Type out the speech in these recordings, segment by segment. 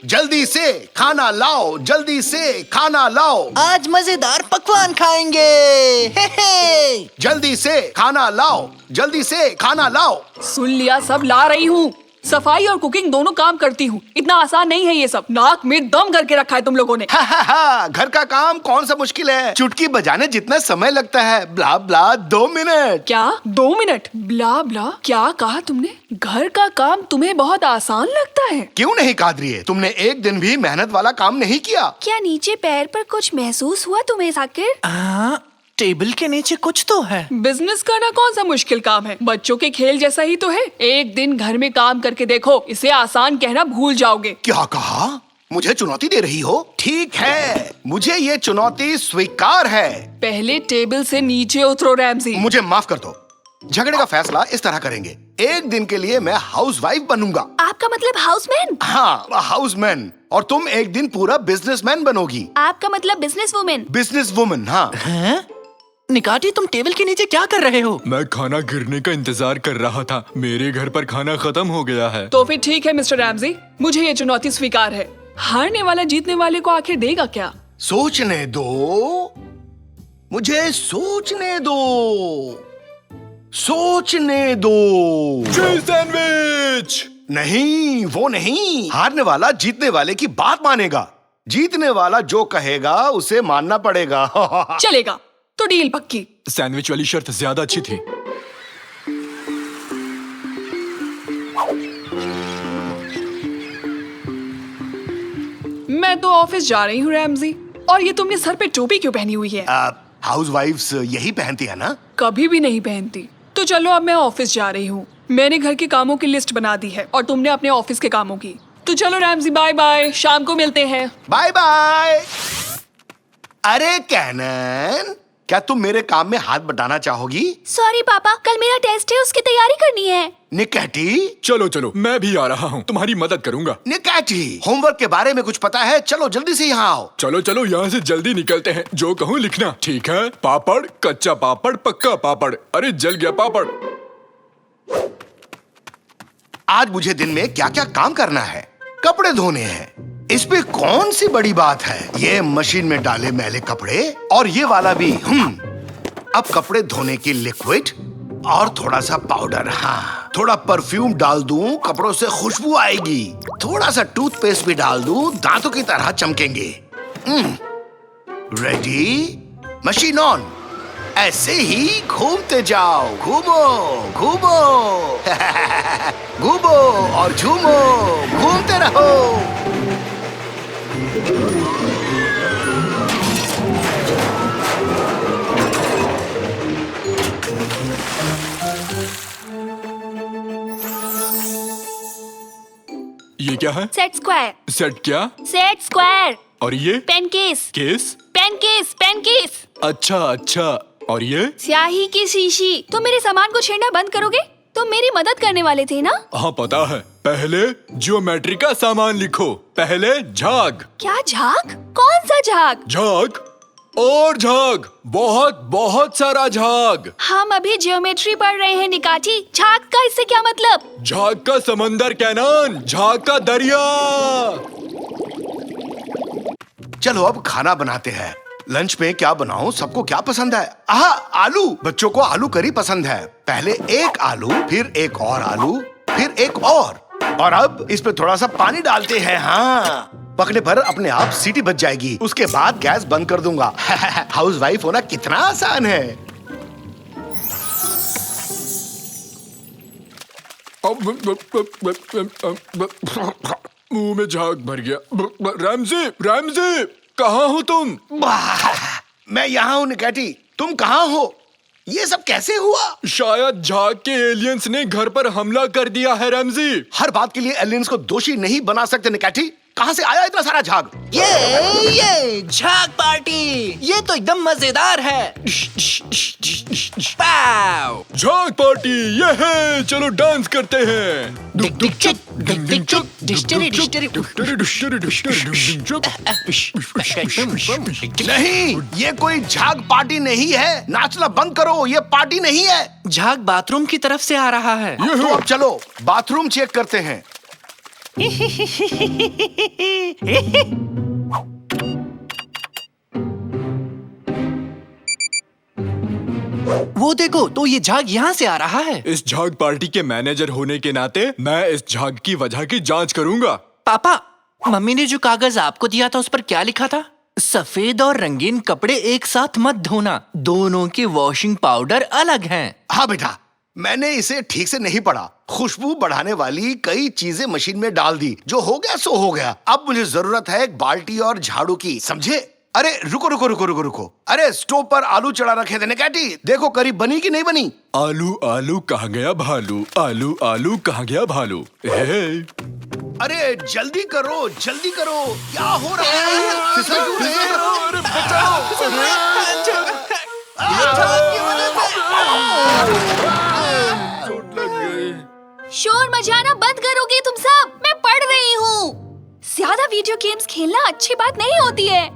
जल्दी से खाना लाओ, जल्दी से खाना लाओ। आज मजेदार पकवान खाएंगे। हे हे। जल्दी से खाना लाओ, जल्दी से खाना लाओ। सुन लिया, सब ला रही हूँ। सफाई और कुकिंग दोनों काम करती हूँ। इतना आसान नहीं है ये सब। नाक में दम करके रखा है तुम लोगों ने। हा, घर का काम कौन सा मुश्किल है? चुटकी बजाने जितना समय लगता है। ब्ला ब्ला 2 मिनट। क्या 2 मिनट? ब्ला ब्ला क्या कहा तुमने? घर का काम तुम्हें बहुत आसान लगता है? क्यों नहीं कादरिए, तुमने एक दिन भी मेहनत वाला काम नहीं किया। क्या नीचे पैर पर कुछ महसूस हुआ तुम्हें साकिर? टेबल के नीचे कुछ तो है। बिजनेस करना कौन सा मुश्किल काम है? बच्चों के खेल जैसा ही तो है। एक दिन घर में काम करके देखो, इसे आसान कहना भूल जाओगे। क्या कहा? मुझे चुनौती दे रही हो? ठीक है, मुझे ये चुनौती स्वीकार है। पहले टेबल से नीचे उतरो रैमजी। मुझे माफ कर दो। झगड़े का फैसला इस तरह करेंगे। एक दिन के लिए मैं हाउसवाइफ बनूंगा। आपका मतलब हाउसमैन? हाँ, हाउसमैन। और तुम एक दिन पूरा बिजनेसमैन बनोगी। आपका मतलब बिजनेस वुमेन? Business woman. हाँ। हैं? निकाटी, तुम टेबल के नीचे क्या कर रहे हो? मैं खाना गिरने का इंतजार कर रहा था। मेरे घर पर खाना खत्म हो गया है। तो फिर ठीक है मिस्टर रैमजी, मुझे ये चुनौती स्वीकार है। हारने वाला जीतने वाले को आखिर देगा क्या? सोचने दो, मुझे सोचने दो, सोचने दो। Cheese sandwich. नहीं, वो नहीं। हारने वाला जीतने वाले की बात मानेगा। जीतने वाला जो कहेगा उसे मानना पड़ेगा। चलेगा, तो डील पक्की। सैंडविच वाली शर्त ज्यादा अच्छी थी। मैं तो ऑफिस जा रही हूँ रैमजी। और ये तुमने सर पे टोपी क्यों पहनी हुई है? हाउसवाइफ्स यही पहनती है ना? कभी भी नहीं पहनती। तो चलो, अब मैं ऑफिस जा रही हूँ। मैंने घर के कामों की लिस्ट बना दी है और तुमने अपने ऑफिस के कामों की। तो चलो रैमजी, बाय बाय, शाम को मिलते हैं। Bye bye. अरे कैनन, क्या तुम मेरे काम में हाथ बटाना चाहोगी? सॉरी पापा, कल मेरा टेस्ट है, उसकी तैयारी करनी है। निकैटी, चलो चलो, मैं भी आ रहा हूँ, तुम्हारी मदद करूँगा। निकैटी, होमवर्क के बारे में कुछ पता है? चलो जल्दी से यहाँ आओ। चलो चलो, यहाँ से जल्दी निकलते हैं। जो कहूँ लिखना, ठीक है? पापड़, कच्चा पापड़, पक्का पापड़। अरे जल गया पापड़। आज मुझे दिन में क्या क्या काम करना है? कपड़े धोने हैं। इसमें कौन सी बड़ी बात है? ये मशीन में डाले मैले कपड़े, और ये वाला भी। अब कपड़े धोने की लिक्विड और थोड़ा सा पाउडर। हाँ, थोड़ा परफ्यूम डाल दूं, कपड़ों से खुशबू आएगी। थोड़ा सा टूथपेस्ट भी डाल दूं, दांतों की तरह चमकेंगे। रेडी? Machine on. ऐसे ही घूमते जाओ, घूमो घूमो। घूमो और झूमो, घूमते रहो। ये क्या है? Set square. सेट क्या? Set square. और ये? Pen case. Case? Pen case, pen case. अच्छा अच्छा। और ये? स्याही की शीशी। तुम मेरे सामान को छेड़ना बंद करोगे? तुम मेरी मदद करने वाले थे ना? हाँ पता है। पहले ज्योमेट्री का सामान लिखो। पहले झाग। क्या झाग? कौन सा झाग? झाग और झाग, बहुत बहुत सारा झाग। हम अभी ज्योमेट्री पढ़ रहे हैं निकाठी। झाग का इससे क्या मतलब? झाग का समंदर कैनान, झाग का दरिया। चलो अब खाना बनाते हैं। लंच में क्या बनाऊं? सबको क्या पसंद है? आलू। बच्चों को आलू करी पसंद है। पहले एक आलू, फिर एक और आलू, फिर एक और अब इस पे थोड़ा सा पानी डालते हैं। हाँ, पकने पर अपने आप सीटी बज जाएगी। उसके बाद गैस बंद कर दूंगा। हाउसवाइफ होना कितना आसान है। मुंह में झाग भर गया। रैमजी, रैमजी, कहाँ हो तुम? मैं यहाँ हूँ निकैटी, तुम कहाँ हो? ये सब कैसे हुआ? शायद झाग के एलियंस ने घर पर हमला कर दिया है रैमजी। हर बात के लिए एलियंस को दोषी नहीं बना सकते निकैटी। कहाँ से आया इतना सारा झाग? ये झाग पार्टी, ये तो एकदम मजेदार है। पाव! झाग पार्टी ये है, चलो डांस करते हैं। डिक डिक चिक, डिक डिक चुक, डिस्टरी डिस्टरी। नहीं, ये कोई झाग पार्टी नहीं है। नाचना बंद करो, ये पार्टी नहीं है। झाग बाथरूम की तरफ से आ रहा है। तो अब चलो बाथरूम चेक करते हैं। वो देखो, तो ये झाग यहाँ से आ रहा है। इस झाग पार्टी के मैनेजर होने के नाते मैं इस झाग की वजह की जांच करूंगा। पापा, मम्मी ने जो कागज आपको दिया था उस पर क्या लिखा था? सफेद और रंगीन कपड़े एक साथ मत धोना, दोनों के वॉशिंग पाउडर अलग हैं। हाँ बेटा, मैंने इसे ठीक से नहीं पढ़ा। खुशबू बढ़ाने वाली कई चीजें मशीन में डाल दी, जो हो गया सो हो गया। अब मुझे जरूरत है एक बाल्टी और झाड़ू की, समझे? अरे रुको रुको रुको रुको रुको, अरे स्टोव पर आलू चढ़ा रखे थे निकैटी, देखो करी बनी कि नहीं बनी? आलू आलू कहाँ गया भालू, आलू आलू कहाँ गया भालू। अरे जल्दी करो जल्दी करो, क्या हो रहा है? फिसल क्यों रहे हैं? शोर मचाना बंद करोगे तुम सब? मैं पढ़ रही हूँ। ज्यादा वीडियो गेम्स खेलना अच्छी बात नहीं होती है।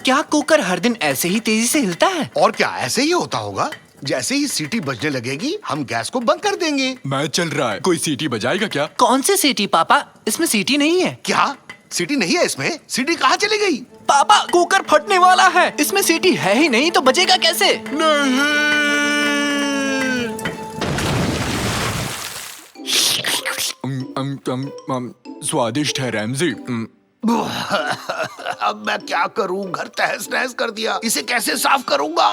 क्या कुकर हर दिन ऐसे ही तेजी से हिलता है? और क्या ऐसे ही होता होगा? जैसे ही सीटी बजने लगेगी हम गैस को बंद कर देंगे। मैं चल रहा है, कोई सीटी बजाएगा क्या? कौन से सीटी पापा? इसमें सीटी नहीं है। क्या सीटी नहीं है इसमें? सीटी कहाँ चली गई? पापा, कुकर फटने वाला है। इसमें सीटी है ही नहीं तो बजेगा कैसे? स्वादिष्ट है रैमजी। अब मैं क्या करूं? घर तहस नहस कर दिया, इसे कैसे साफ करूंगा?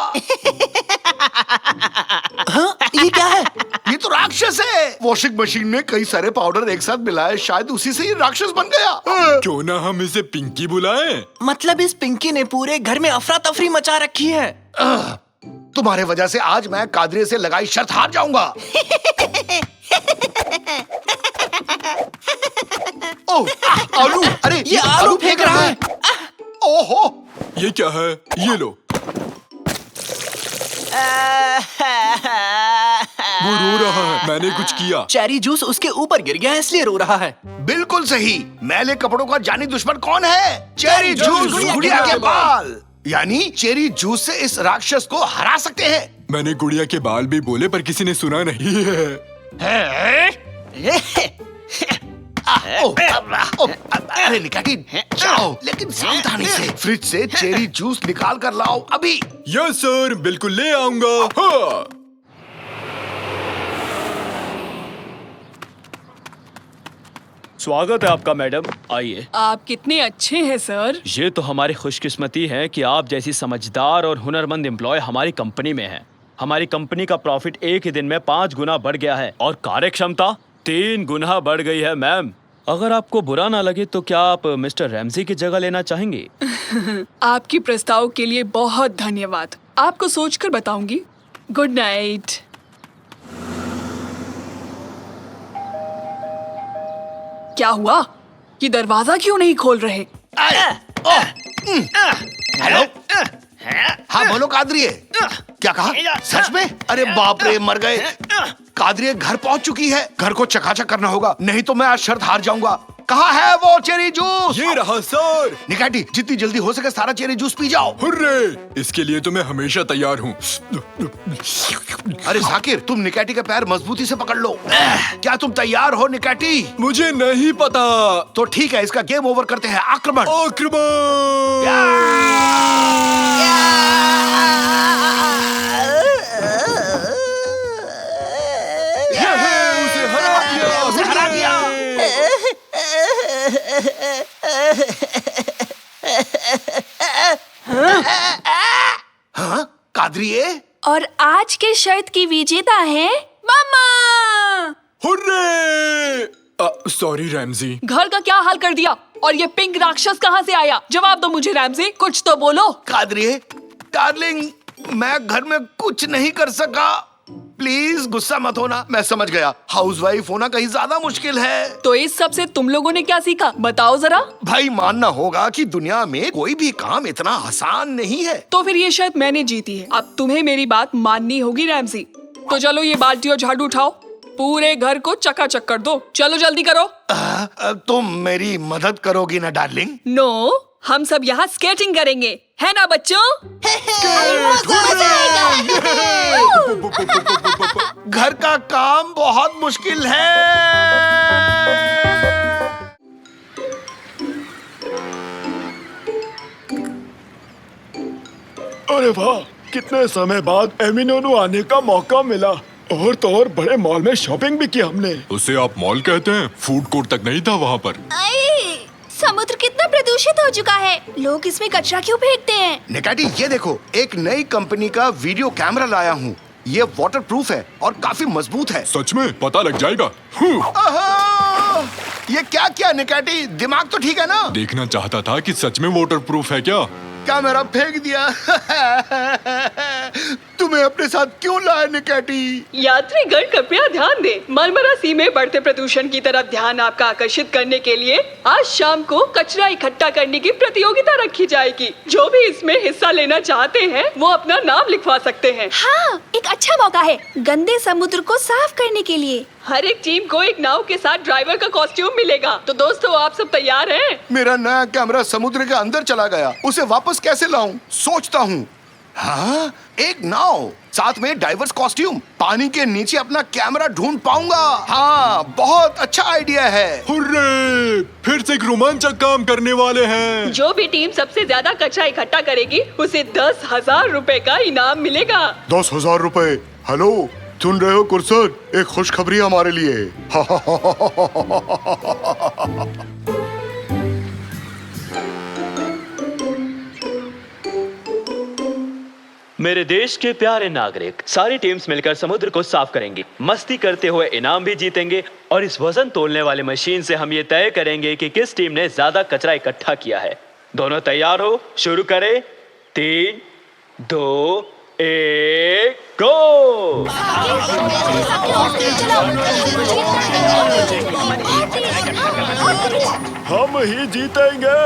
हाँ, ये क्या है? ये तो राक्षस है। वॉशिंग मशीन में कई सारे पाउडर एक साथ मिलाए, शायद उसी से ये राक्षस बन गया। क्यों ना हम इसे पिंकी बुलाएं? मतलब इस पिंकी ने पूरे घर में अफरा तफरी मचा रखी है। तुम्हारे वजह से आज मैं कादरे से लगाई शर्त हार जाऊंगा। ओह, आलू! अरे ये आलू फेंक रहा है। ओहो! ये क्या है? ये लो। वो रो रहा है, मैंने कुछ किया। चेरी जूस उसके ऊपर गिर गया है इसलिए रो रहा है। बिल्कुल सही। मैले कपड़ों का जानी दुश्मन कौन है? चेरी जूस, गुड़िया के बाल। यानी चेरी जूस से इस राक्षस को हरा सकते हैं। मैंने गुड़िया के बाल भी बोले पर किसी ने सुना नहीं है। अरे निकैटी, जाओ लेकिन सावधानी से। फ्रिज से चेरी जूस निकाल कर लाओ अभी। यस सर, बिल्कुल ले आऊंगा। हाँ। स्वागत है आपका मैडम, आइए। आप कितने अच्छे हैं सर। ये तो हमारी खुशकिस्मती है कि आप जैसी समझदार और हुनरमंद एम्प्लॉय हमारी कंपनी में हैं। हमारी कंपनी का प्रॉफिट एक ही दिन में 5 गुना बढ़ गया है और कार्यक्षमता 3 गुना बढ़ गई है मैम। अगर आपको बुरा ना लगे तो क्या आप मिस्टर रैमजी की जगह लेना चाहेंगे? आपकी प्रस्ताव के लिए बहुत धन्यवाद। आपको सोचकर बताऊंगी। Good night. क्या हुआ? ये दरवाजा क्यों नहीं खोल रहे? हेलो, हाँ बोलो कादरिए। क्या कहा? सच में? अरे बाप रे, मर गए। कादरिए घर पहुंच चुकी है। घर को चकाचक करना होगा, नहीं तो मैं आज शर्त हार जाऊंगा। कहाँ है वो चेरी जूस? ये रहा सर। निकैटी, जितनी जल्दी हो सके सारा चेरी जूस पी जाओ। हुर्रे! इसके लिए तो मैं हमेशा तैयार हूँ। अरे जाकिर, तुम निकैटी के पैर मजबूती से पकड़ लो। क्या तुम तैयार हो निकैटी? मुझे नहीं पता। तो ठीक है, इसका गेम ओवर करते हैं। आक्रमण! उसे हरा दिया। हाँ, कादरिए? और आज के शर्त की विजेता है मम्मा। हुर्रे! Sorry Ramsay. घर का क्या हाल कर दिया? और ये पिंक राक्षस कहाँ से आया? जवाब दो मुझे रैमजी, कुछ तो बोलो। कादरिए, डार्लिंग, मैं घर में कुछ नहीं कर सका। प्लीज गुस्सा मत होना। मैं समझ गया, हाउसवाइफ होना कहीं ज्यादा मुश्किल है। तो इस सब से तुम लोगों ने क्या सीखा? बताओ जरा। भाई, मानना होगा कि दुनिया में कोई भी काम इतना आसान नहीं है। तो फिर ये शर्त मैंने जीती है। अब तुम्हें मेरी बात माननी होगी रैमजी। तो चलो ये बाल्टी और झाड़ू उठाओ, पूरे घर को चकाचक कर दो। चलो जल्दी करो। तुम मेरी मदद करोगी ना डार्लिंग? नो, हम सब यहाँ स्केटिंग करेंगे, है ना बच्चों? मजा आएगा। घर का काम बहुत मुश्किल है। अरे वाह, कितने समय बाद एमिनोनु आने का मौका मिला। और तो और बड़े मॉल में शॉपिंग भी की हमने। उसे आप मॉल कहते हैं? फूड कोर्ट तक नहीं था वहाँ पर। आई, समुद्र कितना प्रदूषित हो चुका है, लोग इसमें कचरा क्यों फेंकते हैं? निकाटी, ये देखो, एक नई कंपनी का वीडियो कैमरा लाया हूँ। ये वाटरप्रूफ है और काफी मजबूत है। सच में? पता लग जाएगा। आहा! ये क्या किया निकाटी? दिमाग तो ठीक है ना? देखना चाहता था कि सच में वाटरप्रूफ है क्या। कैमरा फेंक दिया। तुम्हें अपने साथ क्यों लाया निकाटी? यात्रीगण कृपया ध्यान दें। मरमरा सी में बढ़ते प्रदूषण की तरफ ध्यान आपका आकर्षित करने के लिए आज शाम को कचरा इकट्ठा करने की प्रतियोगिता रखी जाएगी। जो भी इसमें हिस्सा लेना चाहते हैं वो अपना नाम लिखवा सकते हैं। हाँ, एक अच्छा मौका है गंदे समुद्र को साफ करने के लिए। हर एक टीम को एक नाव के साथ ड्राइवर का कॉस्ट्यूम मिलेगा। तो दोस्तों, आप सब तैयार हैं? मेरा नया कैमरा समुद्र के अंदर चला गया, उसे वापस कैसे लाऊं? सोचता हूँ। हाँ, एक नाव, साथ में डाइवर्स कॉस्ट्यूम, पानी के नीचे अपना कैमरा ढूंढ पाऊंगा। हाँ, बहुत अच्छा आइडिया है। हुर्रे! फिर से एक रोमांचक काम करने वाले हैं। जो भी टीम सबसे ज्यादा कचरा इकट्ठा करेगी उसे 10,000 रुपए का इनाम मिलेगा। 10,000 रुपए? हेलो, सुन रहे हो कुरसर? एक खुशखबरी हमारे लिए। मेरे देश के प्यारे नागरिक, सारी टीम्स मिलकर समुद्र को साफ करेंगी, मस्ती करते हुए इनाम भी जीतेंगे और इस वजन तोलने वाले मशीन से हम ये तय करेंगे कि किस टीम ने ज्यादा कचरा इकट्ठा किया है। दोनों तैयार हो? शुरू करें। 3, 2, 1, गो! हम ही जीतेंगे।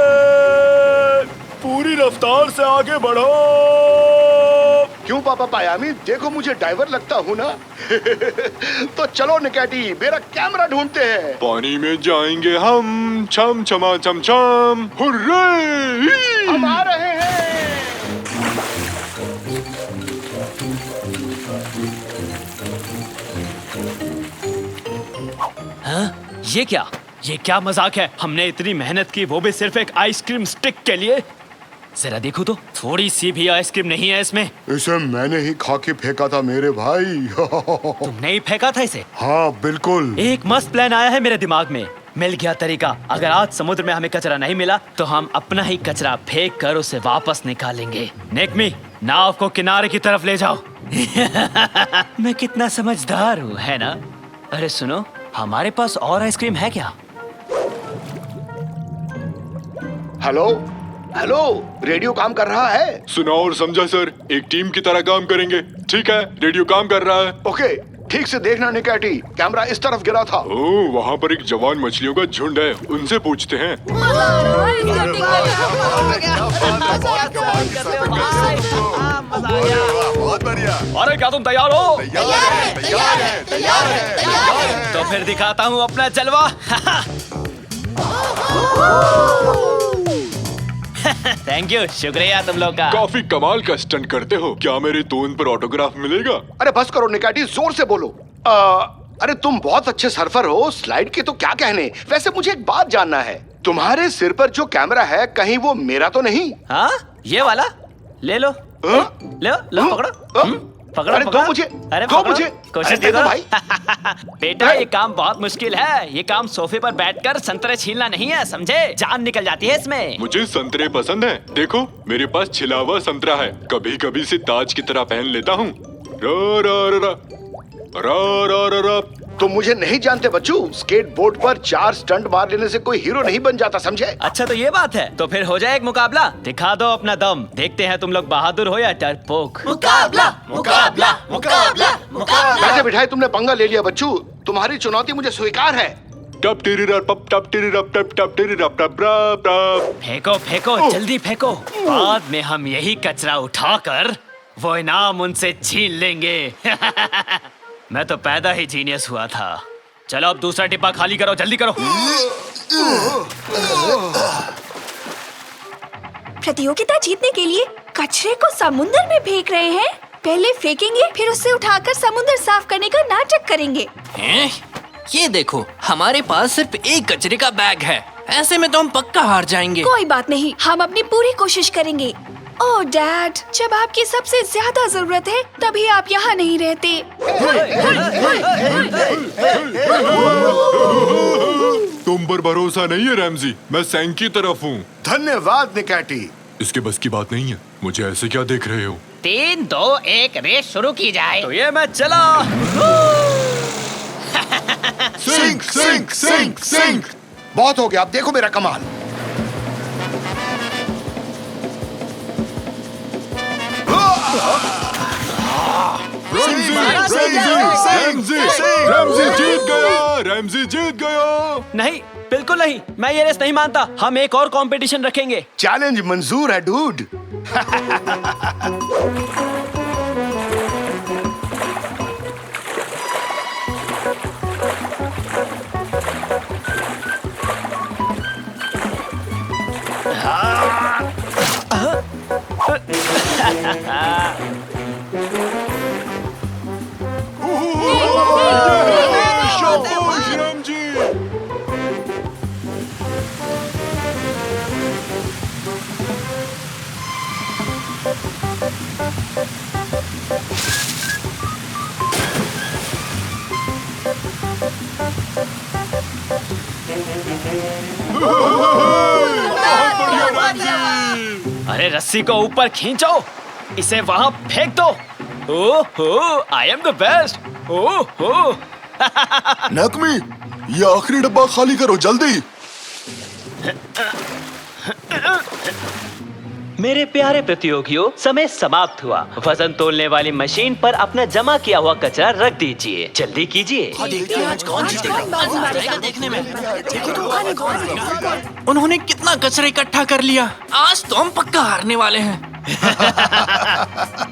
पूरी रफ्तार से आगे बढ़ो। क्यों पापा पायामी, देखो मुझे ड्राइवर लगता हूँ ना? तो चलो निकाटी, मेरा कैमरा ढूंढते हैं। पानी में जाएंगे हम, छम छमा छम छम। हुर्रे! हम आ रहे हैं। हाँ? ये क्या? ये क्या मजाक है? हमने इतनी मेहनत की, वो भी सिर्फ एक आइसक्रीम स्टिक के लिए। जरा देखो तो, थोड़ी सी भी आइसक्रीम नहीं है इसमें। इसे मैंने ही खा के फेंका था मेरे भाई। तुमने ही फेंका था इसे? हाँ बिल्कुल। एक मस्त प्लान आया है मेरे दिमाग में। मिल गया तरीका। अगर आज समुद्र में हमें कचरा नहीं मिला तो हम अपना ही कचरा फेंक कर उसे वापस निकालेंगे। नेकमी, नाव को किनारे की तरफ ले जाओ। मैं कितना समझदार हूँ, है ना? अरे सुनो, हमारे पास और आइसक्रीम है क्या? हेलो हेलो, रेडियो काम कर रहा है? सुना और समझा सर, एक टीम की तरह काम करेंगे। ठीक है, रेडियो काम कर रहा है। ओके, ठीक से देखना निकाटी, कैमरा इस तरफ गिरा था। ओह, वहाँ पर एक जवान मछलियों का झुंड है, उनसे पूछते हैं। बहुत बढ़िया। अरे क्या तुम तैयार हो? तैयार है। तो फिर दिखाता हूँ अपना जलवा। थैंक यू, शुक्रिया तुम लोग का। काफी कमाल का स्टंट करते हो। क्या मेरे टोन पर ऑटोग्राफ मिलेगा? अरे बस करो निकाटी, जोर से बोलो। अरे तुम बहुत अच्छे सर्फर हो, स्लाइड के तो क्या कहने। वैसे मुझे एक बात जानना है, तुम्हारे सिर पर जो कैमरा है कहीं वो मेरा तो नहीं? हाँ, ये वाला ले लो। लो लो, पकड़ो। पकड़ो, अरे पकड़ो। दो मुझे, अरे दो पकड़ो। मुझे। कोशिश अरे दे दो करो भाई। बेटा, ये काम बहुत मुश्किल है। ये काम सोफे पर बैठकर संतरे छीलना नहीं है, समझे? जान निकल जाती है इसमें। मुझे संतरे पसंद है। देखो, मेरे पास छिला हुआ संतरा है, कभी कभी इसे ताज की तरह पहन लेता हूँ। रा रा रा रा रा रा रा रा। तुम मुझे नहीं जानते बच्चू, स्केटबोर्ड पर 4 स्टंट मार लेने से कोई हीरो नहीं बन जाता, समझे? अच्छा, तो ये बात है। तो फिर हो जाए एक मुकाबला। दिखा दो अपना दम, देखते हैं तुम लोग बहादुर हो या डरपोक। मुकाबला मुकाबला मुकाबला मुकाबला। बैठे बिठाए तुमने पंगा ले लिया बच्चू, तुम्हारी चुनौती मुझे स्वीकार है। टप टेरी रप टप टप टेरी रप टप टप टेरी रप टप रप टप। फेंको फेंको, जल्दी फेंको। बाद में हम यही कचरा उठाकर वो इनाम उनसे छीन लेंगे। मैं तो पैदा ही जीनियस हुआ था। चलो अब दूसरा डिब्बा खाली करो, जल्दी करो। प्रतियोगिता जीतने के लिए कचरे को समुद्र में फेंक रहे हैं। पहले फेंकेंगे, फिर उससे उठाकर समुद्र साफ करने का नाटक करेंगे। हैं? ये देखो, हमारे पास सिर्फ एक कचरे का बैग है। ऐसे में तो हम पक्का हार जाएंगे। कोई बात नहीं, हम अपनी पूरी कोशिश करेंगे। ओह डैड, जब आपकी सबसे ज्यादा जरूरत है तभी आप यहाँ नहीं रहते। तुम पर भरोसा नहीं है रैमजी, मैं सैंग की तरफ हूँ। धन्यवाद निकैटी। इसके बस की बात नहीं है। मुझे ऐसे क्या देख रहे हो? 3, 2, 1 रेस शुरू की जाए। तो ये मैच चला। सिंक सिंक सिंक सिंक। बहुत हो गया, अब देखो मेरा कमाल। रैमजी जीत गया, रैमजी जीत गया। नहीं, बिल्कुल नहीं, मैं ये रेस नहीं मानता। हम एक और कंपटीशन रखेंगे। चैलेंज मंजूर है डूड। शाबाश रैमजी। अरे रस्सी को ऊपर खींचो, इसे वहां फेंक दो। ओहो, आई एम द बेस्ट। ओहो। नकमी, ये आखिरी डब्बा खाली करो जल्दी। मेरे प्यारे प्रतियोगियों, समय समाप्त हुआ। वजन तोलने वाली मशीन पर अपना जमा किया हुआ कचरा रख दीजिए। जल्दी कीजिए। देखने में उन्होंने कितना कचरा इकट्ठा कर लिया। आज तो हम पक्का हारने वाले हैं।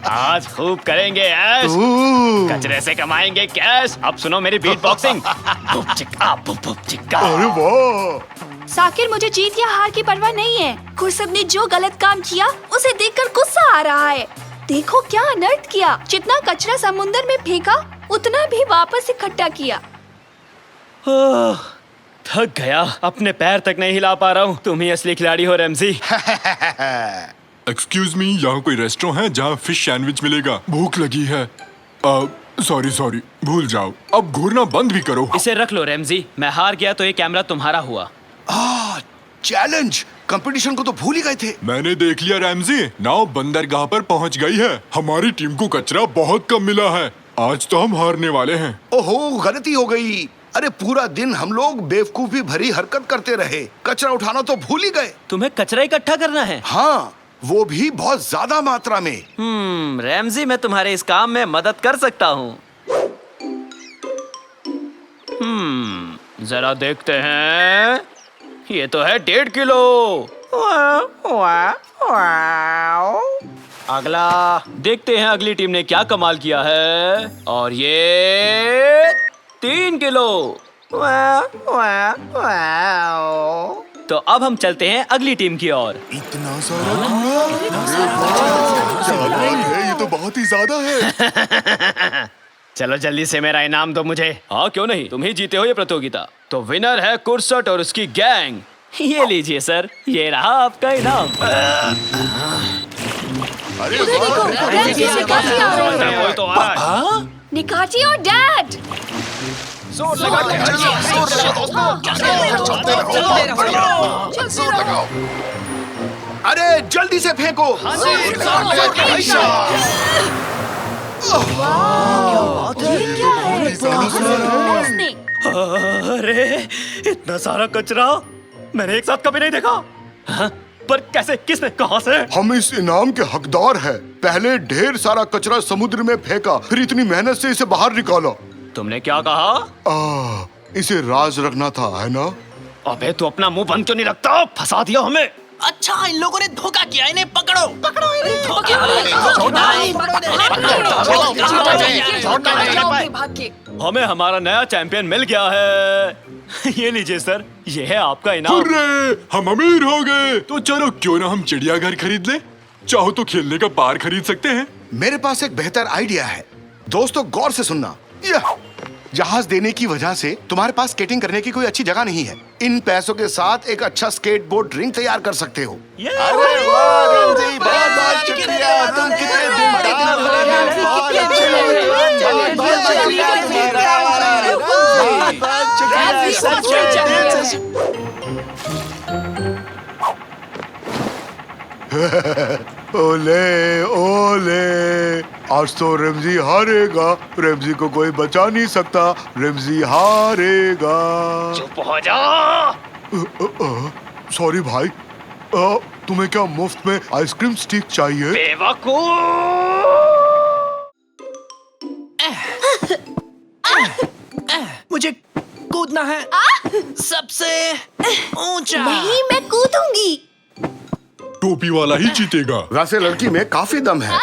आज खूब करेंगे ऐश, कचरे से कमाएंगे कैश। अब सुनो मेरी बीट बॉक्सिंग। बुप चिक्का, बुप बुप चिक्का। अरे वाह। साकिर, मुझे जीत या हार की परवाह नहीं है। खुर्सब ने जो गलत काम किया उसे देखकर गुस्सा आ रहा है। देखो क्या अनर्थ किया। जितना कचरा समुद्र में फेंका उतना भी वापस इकट्ठा किया। ओह, थक गया, अपने पैर तक नहीं हिला पा रहा हूँ। तुम ही असली खिलाड़ी हो रैमजी। एक्सक्यूज मी, यहाँ कोई रेस्टोरेंट है जहाँ फिश सैंडविच मिलेगा? भूख लगी है। सॉरी, भूल जाओ। अब घूरना बंद भी करो। इसे रख लो रैमजी, मैं हार गया तो ये कैमरा तुम्हारा हुआ। चैलेंज कंपटीशन को तो भूल ही गए थे। मैंने देख लिया रैमजी, नाव बंदरगाह पर पहुँच गई है। हमारी टीम को कचरा बहुत कम मिला है। आज तो हम हारने वाले हैं। ओहो, गलती हो गई। अरे पूरा दिन हम लोग बेवकूफी भरी हरकत करते रहे, कचरा उठाना तो भूल ही गए। तुम्हें कचरा इकट्ठा करना है? हाँ, वो भी बहुत ज्यादा मात्रा में। रैमजी, मैं तुम्हारे इस काम में मदद कर सकता हूँ। जरा देखते हैं। ये तो है 1.5 किलो। अगला देखते हैं अगली टीम ने क्या कमाल किया है। और ये 3 किलो। तो अब हम चलते हैं अगली टीम की ओर। इतना सारा क्या बात है, ये तो बहुत ही ज्यादा है। चलो जल्दी से मेरा इनाम दो मुझे। हाँ क्यों नहीं, तुम ही जीते हो ये प्रतियोगिता। तो विनर है कुर्सट और उसकी गैंग। ये लीजिए सर, ये रहा आपका इनाम। अरे कोई तो आ रहा है। निकाची और डैड, जोर लगा के अरे जल्दी से फेंको। उसने अरे इतना सारा कचरा मैंने एक साथ कभी नहीं देखा। हाँ? पर कैसे, किसने, कहां से? हम इस इनाम के हकदार हैं। पहले ढेर सारा कचरा समुद्र में फेंका, फिर इतनी मेहनत से इसे बाहर निकाला। तुमने क्या कहा? इसे राज रखना था, है ना? अबे तू अपना मुंह बंद क्यों नहीं रखता? फंसा दिया हमें। अच्छा, इन लोगों ने धोखा किया। इन्हें पकड़ो, पकड़ो इन्हें। हमें हमारा नया चैंपियन मिल गया है। ये लीजिए सर, ये है आपका इनाम। हुर्रे, हम अमीर हो गए। तो चलो क्यों ना हम चिड़ियाघर खरीद ले। चाहो तो खेलने का पार्क खरीद सकते हैं। मेरे पास एक बेहतर आइडिया है। दोस्तों गौर से सुनना। यह जहाज देने की वजह से तुम्हारे पास स्केटिंग करने की कोई अच्छी जगह नहीं है। इन पैसों के साथ एक अच्छा स्केटबोर्ड रिंग तैयार कर सकते हो। अरे वाह रमजी, बहुत बहुत शुक्रिया। तुम कितने दिलदार हो। बहुत अच्छे लगे। बहुत बहुत शुक्रिया तुम्हारा। बहुत शुक्रिया, सच में। ओले ओले, आज तो रमजी हारेगा। रमजी को कोई बचा नहीं सकता। रमजी हारेगा। चुप हो जाओ। सॉरी भाई। तुम्हें क्या मुफ्त में आइसक्रीम स्टिक चाहिए? बेवकूफ। मुझे कूदना है सबसे ऊंचा। नहीं, मैं कूदूंगी। टोपी वाला ही जीतेगा। वैसे लड़की में काफी दम है।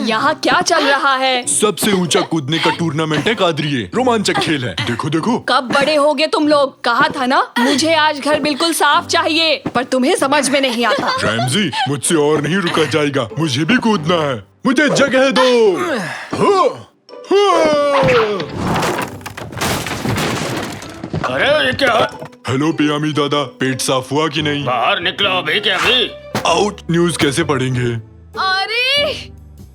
यहाँ क्या चल रहा है? सबसे ऊंचा कूदने का टूर्नामेंट है कादरिए। रोमांचक खेल है। देखो देखो। कब बड़े होगे तुम लोग? कहा था ना मुझे आज घर बिल्कुल साफ चाहिए, पर तुम्हें समझ में नहीं आता। रैमजी, मुझसे और नहीं रुका जाएगा। मुझे भी कूदना है। मुझे जगह दो। अरे ये क्या? हेलो पियामी दादा, पेट साफ हुआ कि नहीं? बाहर निकलो अभी के अभी। आउट। न्यूज कैसे पढ़ेंगे? अरे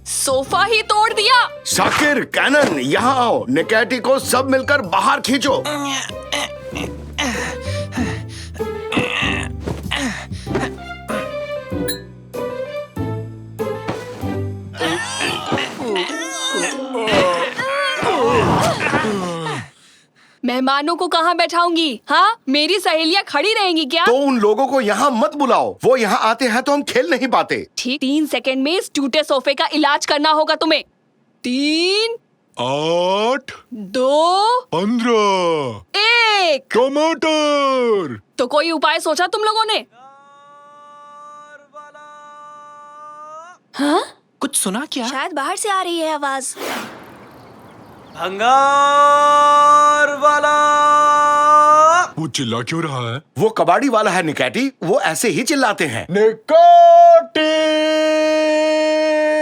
सोफा ही तोड़ दिया। शाकिर, कैनन, यहाँ आओ। निकैटी को सब मिलकर बाहर खींचो। मेहमानों को कहाँ बैठाऊंगी? हाँ, मेरी सहेलियाँ खड़ी रहेंगी क्या? तो उन लोगों को यहाँ मत बुलाओ। वो यहाँ आते हैं तो हम खेल नहीं पाते। ठीक 3 सेकंड में इस टूटे सोफे का इलाज करना होगा तुम्हें। 3, 8, 2, 15। 1। टमाटर। तो कोई उपाय सोचा तुम लोगों ने? हाँ? कुछ सुना क्या? शायद बाहर से आ रही है आवाज। भंगार वाला। वो चिल्ला क्यों रहा है? वो कबाड़ी वाला है निकैटी। वो ऐसे ही चिल्लाते हैं। निकाटी।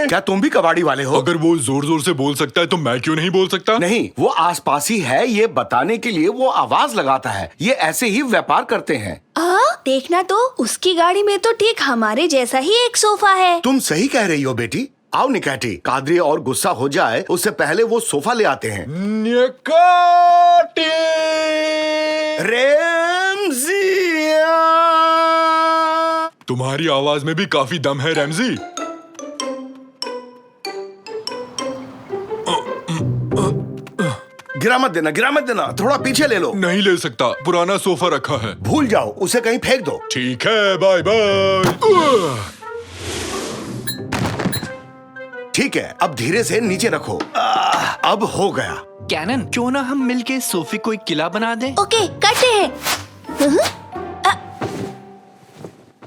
क्या तुम भी कबाड़ी वाले हो? अगर वो जोर जोर से बोल सकता है तो मैं क्यों नहीं बोल सकता? नहीं, वो आसपास ही है। ये बताने के लिए वो आवाज लगाता है। ये ऐसे ही व्यापार करते हैं। देखना तो उसकी गाड़ी में तो ठीक हमारे जैसा ही एक सोफा है। तुम सही कह रही हो बेटी। आओ निकैटी, कादरी और गुस्सा हो जाए उससे पहले वो सोफा ले आते हैं। निकाटी। रैमजिया, तुम्हारी आवाज में भी काफी दम है रैमजी। गिरा मत देना, गिरा मत देना। थोड़ा पीछे ले लो। नहीं ले सकता, पुराना सोफा रखा है। भूल जाओ, उसे कहीं फेंक दो। ठीक है, बाय बाय। ठीक है, अब धीरे से नीचे रखो। अब हो गया। कैनन, क्यों ना हम मिलके सोफे को एक किला बना दें? ओके, करते हैं।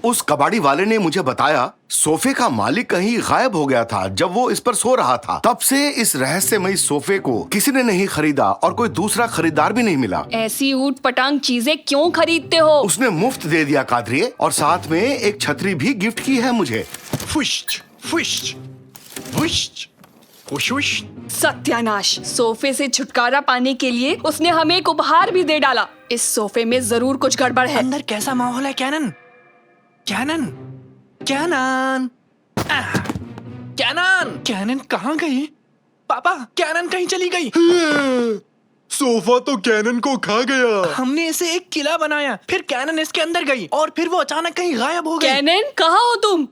उस कबाड़ी वाले ने मुझे बताया सोफे का मालिक कहीं गायब हो गया था जब वो इस पर सो रहा था। तब से इस रहस्यमयी सोफे को किसी ने नहीं खरीदा और कोई दूसरा खरीदार भी नहीं मिला। ऐसी ऊट पटांग चीजें क्यों खरीदते हो? उसने मुफ्त दे दिया कादरिए, और साथ में एक छतरी भी गिफ्ट की है मुझे। फुश्च, फुश्च, फुश्च, फुश। सत्यानाश! सोफे से छुटकारा पाने के लिए उसने हमें एक उपहार भी दे डाला। इस सोफे में जरूर कुछ गड़बड़ है। अंदर कैसा माहौल है Canon? Canon, Canon, Canon, Canon कहाँ गई? पापा, कैनन कहीं चली गई। सोफा तो कैनन को खा गया। हमने इसे एक किला बनाया, फिर कैनन इसके अंदर गई और फिर वो अचानक कहीं गायब हो गई। कैनन, कहाँ हो तुम?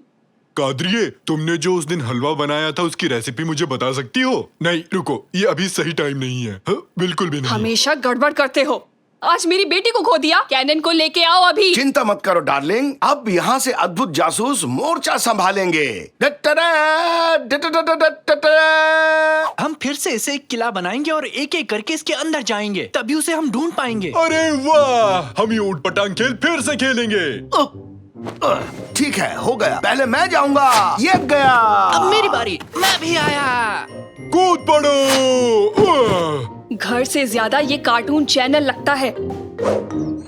कादरिए, तुमने जो उस दिन हलवा बनाया था उसकी रेसिपी मुझे बता सकती हो? नहीं, रुको, ये अभी सही टाइम नहीं है। बिल्कुल भी नहीं। हमेशा गड़बड़ करते हो। आज मेरी बेटी को खो दिया। कैनन को लेके आओ अभी। चिंता मत करो डार्लिंग, अब यहाँ से अद्भुत जासूस मोर्चा संभालेंगे। हम फिर से इसे एक किला बनाएंगे और एक एक करके इसके अंदर जाएंगे, तभी उसे हम ढूंढ पाएंगे। अरे वाह, हम ये ऊट पटांग खेल फिर से खेलेंगे। ठीक है, हो गया। पहले मैं जाऊंगा। ये गया। अब मेरी बारी, मैं भी आया। कूद पड़ो। घर से ज्यादा ये कार्टून चैनल लगता है।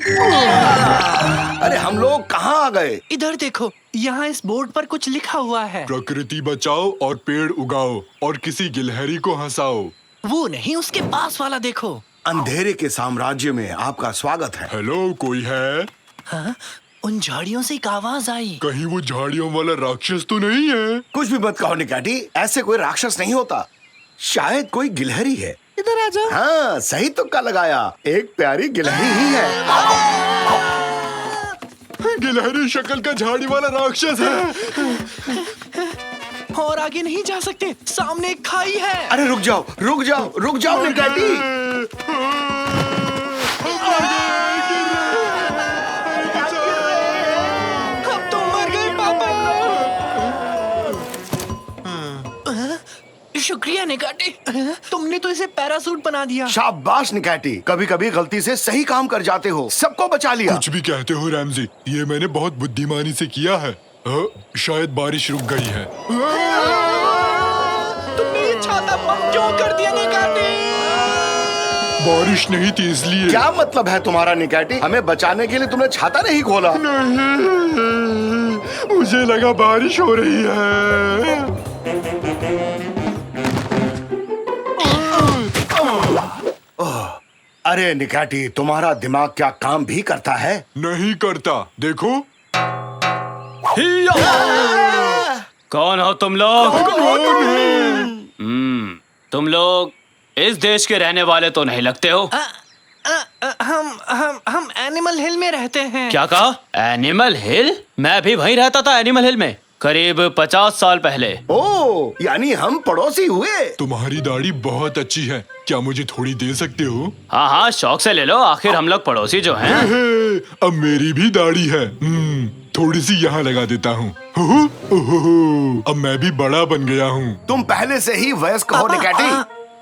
अरे हम लोग कहाँ आ गए? इधर देखो, यहाँ इस बोर्ड पर कुछ लिखा हुआ है। प्रकृति बचाओ और पेड़ उगाओ और किसी गिलहरी को हंसाओ। वो नहीं, उसके पास वाला देखो। अंधेरे के साम्राज्य में आपका स्वागत है। हेलो, कोई है? हाँ? उन झाड़ियों से एक आवाज आई। कहीं वो झाड़ियों वाला राक्षस तो नहीं है? कुछ भी मत कहो निकाटी, ऐसे कोई राक्षस नहीं होता, शायद कोई गिलहरी है। इधर आ जाओ। हाँ, सही तुक्का लगाया, एक प्यारी गिलहरी ही है। गिलहरी शक्ल का झाड़ी वाला राक्षस है। और आगे नहीं जा सकते, सामने एक खाई है। अरे रुक जाओ, रुक जाओ, रुक जाओ निकाटी। अब तुम मर गए पापा। शुक्रिया निकाटी, तुमने तो इसे पैरासूट बना दिया। शाबाश निकाटी, कभी कभी गलती से सही काम कर जाते हो, सबको बचा लिया। कुछ भी कहते हो रैमजी, ये मैंने बहुत बुद्धिमानी से किया है। शायद बारिश रुक गई है। तुमने ये छाता बंद क्यों कर दिया निकाटी? बारिश नहीं थी इसलिए। क्या मतलब है तुम्हारा निकाटी? हमें बचाने के लिए तुमने छाता नहीं खोला? नहीं, मुझे लगा बारिश हो रही है। अरे निकाटी, तुम्हारा दिमाग क्या काम भी करता है? नहीं करता, देखो। कौन हो तुम लोग? तुम लोग इस देश के रहने वाले तो नहीं लगते हो। हम एनिमल हिल में रहते हैं। क्या कहा? एनिमल हिल? मैं भी वहीं रहता था, एनिमल हिल में, करीब 50 साल पहले। ओ, यानी हम पड़ोसी हुए। तुम्हारी दाढ़ी बहुत अच्छी है, क्या मुझे थोड़ी दे सकते हो? हाँ हाँ, शौक से ले लो, आखिर हम लोग पड़ोसी जो हैं। अब मेरी भी दाढ़ी है, थोड़ी सी यहाँ लगा देता हूँ। अब मैं भी बड़ा बन गया हूँ। तुम पहले से ही वयस्क हो निकाटी।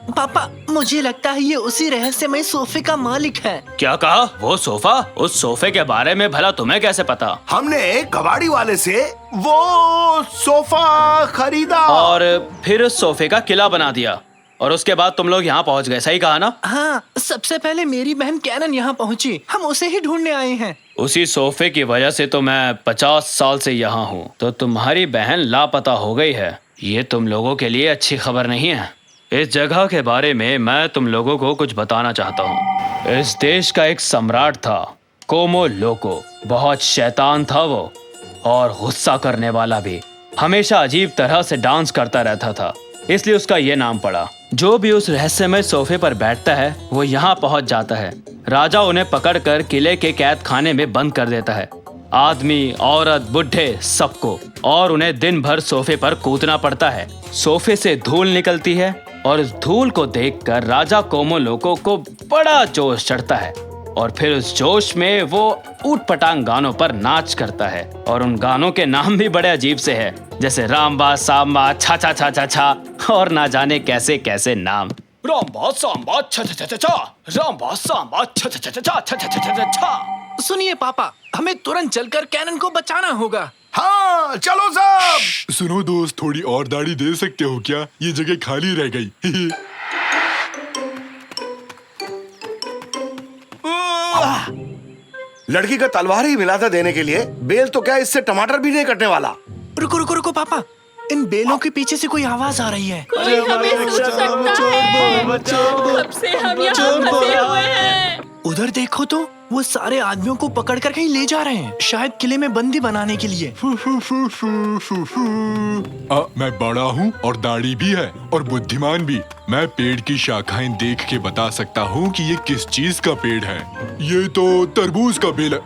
पापा, मुझे लगता है ये उसी रहस्यमय सोफे का मालिक है। क्या कहा? वो सोफा? उस सोफे के बारे में भला तुम्हें कैसे पता? हमने कबाड़ी वाले से वो सोफा खरीदा और फिर उस सोफे का किला बना दिया, और उसके बाद तुम लोग यहाँ पहुँच गए, सही कहा ना? हाँ, सबसे पहले मेरी बहन कैनन यहाँ पहुँची, हम उसे ही ढूंढने आए हैं। उसी सोफे की वजह से तो मैं 50 साल से यहाँ हूँ। तो तुम्हारी बहन लापता हो गई है, ये तुम लोगों के लिए अच्छी खबर नहीं है। इस जगह के बारे में मैं तुम लोगों को कुछ बताना चाहता हूँ। इस देश का एक सम्राट था, कोमो लोको। बहुत शैतान था वो, और गुस्सा करने वाला भी। हमेशा अजीब तरह से डांस करता रहता था, इसलिए उसका ये नाम पड़ा। जो भी उस रहस्यमय सोफे पर बैठता है वो यहाँ पहुँच जाता है। राजा उन्हें पकड़कर किले के कैद खाने में बंद कर देता है, आदमी, औरत, बुढ़े, सबको, और उन्हें दिन भर सोफे पर कूदना पड़ता है। सोफे से धूल निकलती है, और इस धूल को देखकर राजा कोमो लोको को बड़ा जोश चढ़ता है, और फिर उस जोश में वो ऊट-पटांग गानों पर नाच करता है। और उन गानों के नाम भी बड़े अजीब से हैं, जैसे रामबा, सांबा, छा छा छा छा छा, और ना जाने कैसे कैसे नाम। रामबा सांबा छा छा छा छा, रामबा सांबा छा छा छा छा छा छा छा छा। सुनिए पापा, हमें तुरंत चलकर कैनन को बचाना होगा। हाँ, चलो सब। सुनो दोस्त, थोड़ी और दाढ़ी दे सकते हो क्या? ये जगह खाली रह गई। लड़की का तलवार ही मिला था देने के लिए, बेल तो क्या इससे टमाटर भी नहीं कटने वाला। रुको रुको रुको पापा, इन बेलों के पीछे से कोई आवाज आ रही है। कोई हमें सुन सकता है। कब से हम यहाँ फंसे हुए हैं। उधर देखो तो, वो सारे आदमियों को पकड़कर कहीं ले जा रहे हैं, शायद किले में बंदी बनाने के लिए। मैं बड़ा हूँ और दाढ़ी भी है और बुद्धिमान भी। मैं पेड़ की शाखाएं देख के बता सकता हूँ कि ये किस चीज का पेड़ है। ये तो तरबूज का बेल है।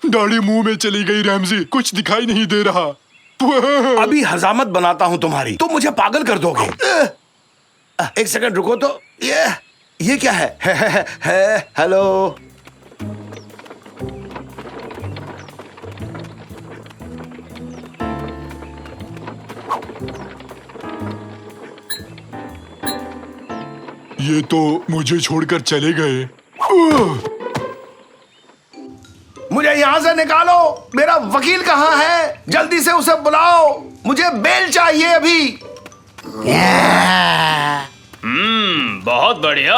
दाढ़ी मुंह में चली गई रैमजी, कुछ दिखाई नहीं दे रहा। अभी हजामत बनाता हूँ तुम्हारी, तुम मुझे पागल कर दोगे। एक सेकंड रुको तो, ये क्या है? हेलो। ये तो मुझे छोड़कर चले गए। मुझे यहाँ से निकालो। मेरा वकील कहाँ है? जल्दी से उसे बुलाओ, मुझे बेल चाहिए अभी। बहुत बढ़िया।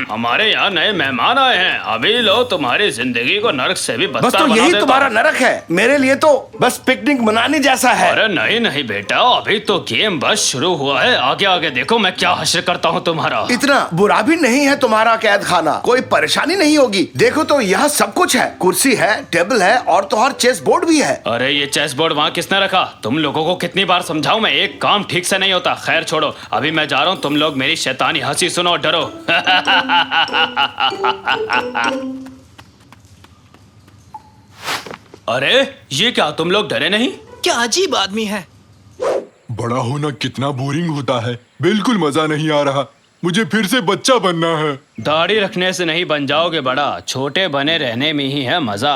हमारे यहाँ नए मेहमान आए हैं। अभी लो तुम्हारी जिंदगी को नरक से भी बस बदतर तो बना यही देता तुम्हारा हूँ। नरक है। मेरे लिए तो बस पिकनिक मनाने जैसा है। अरे नहीं नहीं बेटा, अभी तो गेम बस शुरू हुआ है। आगे आगे देखो मैं क्या हश्र करता हूँ तुम्हारा। इतना बुरा भी नहीं है तुम्हारा कैद खाना। कोई परेशानी नहीं होगी। देखो तो यहाँ सब कुछ है। कुर्सी है, टेबल है और तो और चेस बोर्ड भी है। अरे ये चेस बोर्ड वहाँ किसने रखा? तुम लोगों को कितनी बार समझाऊं मैं, एक काम ठीक से नहीं होता। खैर छोड़ो, अभी मैं जा रहा हूँ। तुम लोग मेरी शैतानी हंसी सुनो और डरो। अरे ये क्या, तुम लोग डरे नहीं? क्या अजीब आदमी है। बड़ा होना कितना बोरिंग होता है। बिल्कुल मजा नहीं आ रहा। मुझे फिर से बच्चा बनना है। दाढ़ी रखने से नहीं बन जाओगे बड़ा, छोटे बने रहने में ही है मजा।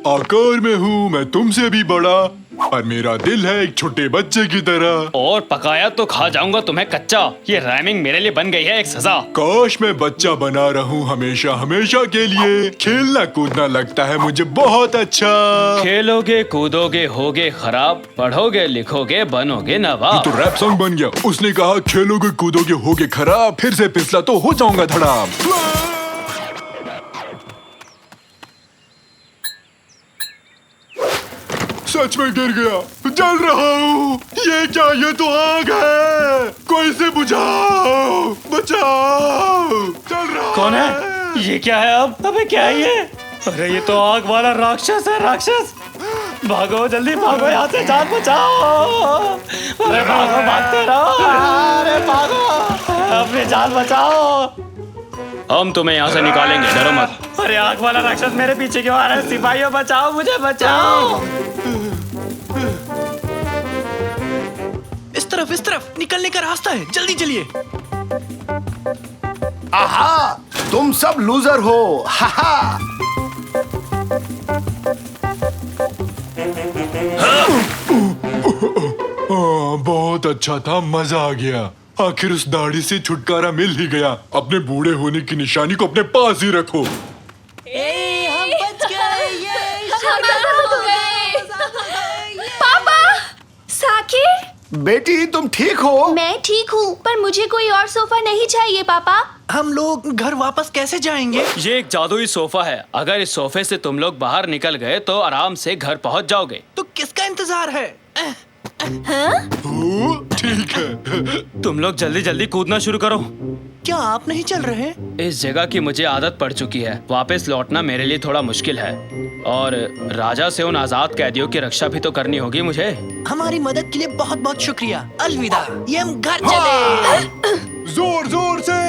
आकार में हूँ मैं तुमसे भी बड़ा, पर मेरा दिल है एक छोटे बच्चे की तरह। और पकाया तो खा जाऊंगा तुम्हें कच्चा। ये राइमिंग मेरे लिए बन गई है एक सजा। काश मैं बच्चा बना रहूं हमेशा हमेशा के लिए। खेलना कूदना लगता है मुझे बहुत अच्छा। खेलोगे कूदोगे होगे खराब, पढ़ोगे लिखोगे बनोगे नवाब। तो रैप सॉन्ग बन गया। उसने कहा खेलोगे कूदोगे होगे खराब, फिर से फिसला तो हो जाऊंगा धड़ाम। सच में गिर गया, जल रहा हूँ। ये क्या, ये तो आग है। कोई से बुझाओ, बचाओ। चल रहा कौन है? ये क्या है अब? अबे क्या है ये? अरे ये तो आग वाला राक्षस है, राक्षस। भागो जल्दी भागो यहाँ से, जान बचाओ। अरे भागो, भागते रहो। अरे भागो, अपनी जान बचाओ। हम तुम्हें यहाँ से निकालेंगे, डरो मत। अरे आग वाला राक्षस मेरे पीछे क्यों आ रहा है? सिपाहियों बचाओ, मुझे बचाओ। इस तरफ निकलने का रास्ता है, जल्दी चलिए। आहा, तुम सब लूजर हो। हाहा। बहुत अच्छा था, मजा आ गया। आखिर उस दाढ़ी से छुटकारा मिल ही गया। अपने बूढ़े होने की निशानी को अपने पास ही रखो। हम बच गए। पापा, साकिर। बेटी तुम ठीक हो? मैं ठीक हूँ, पर मुझे कोई और सोफा नहीं चाहिए पापा। हम लोग घर वापस कैसे जाएंगे? ये एक जादुई सोफा है। अगर इस सोफे से तुम लोग बाहर निकल गए तो आराम से घर पहुंच जाओगे। तो किसका इंतजार है? ठीक है। तुम लोग जल्दी जल्दी कूदना शुरू करो। क्या आप नहीं चल रहे? इस जगह की मुझे आदत पड़ चुकी है। वापस लौटना मेरे लिए थोड़ा मुश्किल है, और राजा से उन आजाद कैदियों की रक्षा भी तो करनी होगी मुझे। हमारी मदद के लिए बहुत बहुत शुक्रिया। अलविदा। ये हम घर चले। जोर जोर से।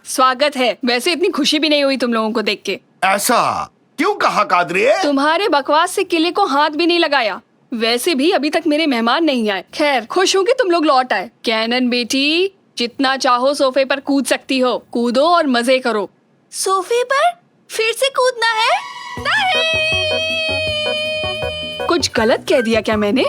स्वागत है। वैसे इतनी खुशी भी नहीं हुई तुम लोगों को देख के। ऐसा क्यों कहा कादरे? तुम्हारे बकवास से किले को हाथ भी नहीं लगाया। वैसे भी अभी तक मेरे मेहमान नहीं आए। खैर, खुश हूँ कि तुम लोग लौट आए। कैनन बेटी, जितना चाहो सोफे पर कूद सकती हो। कूदो और मजे करो। सोफे पर फिर से कूदना है? नहीं। कुछ गलत कह दिया क्या मैंने?